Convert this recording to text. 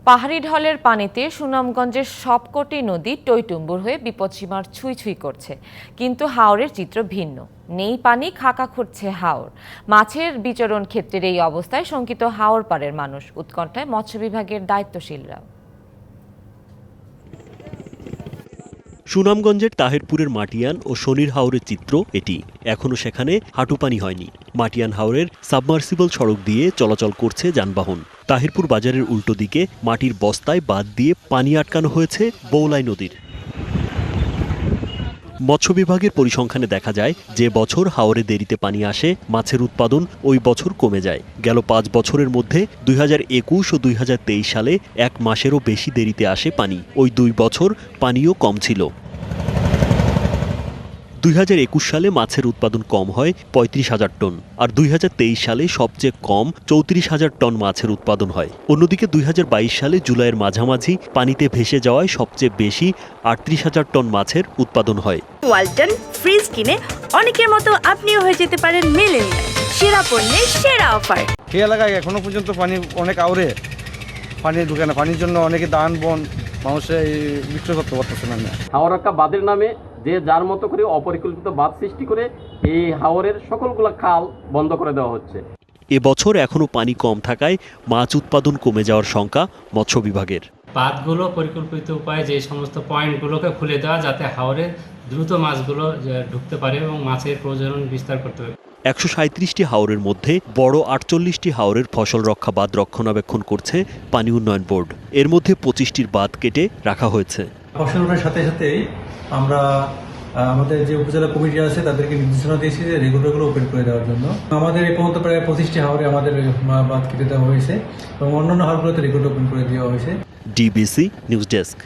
পাহাড়ি ঢলের পানিতে সুনামগঞ্জের সবকটি নদী টইটুম্বুর হয়ে বিপদসীমার ছুঁই ছুঁই করছে, কিন্তু হাওরের চিত্র ভিন্ন। নেই পানি, খাকা খুঁড়ছে হাওর। মাছের বিচরণ ক্ষেত্রের এই অবস্থায় শঙ্কিত হাওর পাড়ের মানুষ, উৎকণ্ঠায় মৎস্য বিভাগের দায়িত্বশীলরা। সুনামগঞ্জের তাহেরপুরের মাটিয়ান ও শনির হাওরের চিত্র এটি। এখনও সেখানে হাঁটু পানি হয়নি। মাটিয়ান হাওরের সাবমার্সিবল সড়ক দিয়ে চলাচল করছে যানবাহন। তাহিরপুর বাজারের উল্টো দিকে মাটির বস্তায় বাঁধ দিয়ে পানি আটকানো হয়েছে বৌলাই নদীর। মৎস্য বিভাগের পরিসংখ্যানে দেখা যায়, যে বছর হাওরে দেরিতে পানি আসে মাছের উৎপাদন ওই বছর কমে যায়। গেল 5 বছরের মধ্যে 2021 ও 2023 সালে 1 মাসেরও বেশি দেরিতে আসে পানি। ওই 2 বছর পানিও কম ছিল। 2021 সালে মাছের উৎপাদন কম হয় 35,000 টন, আর 2023 সালে সবচেয়ে কম 34,000 টন মাছের উৎপাদন হয়। অন্যদিকে 2022 সালে জুলাইয়ের মাঝামাঝি পানিতে ভেসে যাওয়ায় সবচেয়ে বেশি 38,000 টন মাছের উৎপাদন হয়। ওয়ালটন ফ্রিজ কিনে অনেকের মতো আপনিও হয়ে যেতে পারেন মিলেনিয়াল। সেরা পণ্যের সেরা অফার। এই এলাকায় এখনো পর্যন্ত পানি অনেক আউরে, পানি ঢুকে না। পানির জন্য অনেকে দান বন মানুষের বিক্রয় করতে পারতেছে না। হাওরকা বাঁধের নামে যে যার মতো করে অপরিকল্পিত বাঁধ সৃষ্টি করে এই হাওরের সকলগুলো খাল বন্ধ করে দেওয়া হচ্ছে। এবছর এখনও পানি কম থাকায় মাছ উৎপাদন কমে যাওয়ার শঙ্কা মৎস্য বিভাগের। বাঁধগুলো পরিকল্পিত উপায়ে যে সমস্ত পয়েন্টগুলোকে খুলে দেওয়া, যাতে হাওরে দ্রুত মাছগুলো ঢুকতে পারে এবং মাছের প্রজনন বিস্তার করতে পারে। 137টি হাওরের মধ্যে বড় 48টি হাওরের ফসল রক্ষা বাঁধ রক্ষণাবেক্ষণ করছে পানি উন্নয়ন বোর্ড। এর মধ্যে 25টির বাঁধ কেটে রাখা হয়েছে। ফসল ওঠার সাথে সাথেই আমরা আমাদের যে উপজেলা কমিটি আছে তাদেরকে নির্দেশনা দিয়েছি যে রেগুলারগুলো ওপেন করে দেওয়ার জন্য। আমাদের এই পর্যন্ত প্রায় 25টি হাওরে আমাদের বাঁধ কেটে দেওয়া হয়েছে এবং অন্যান্য হাওরগুলোতে রেগুলার ওপেন করে দেওয়া হয়েছে। DBC news desk.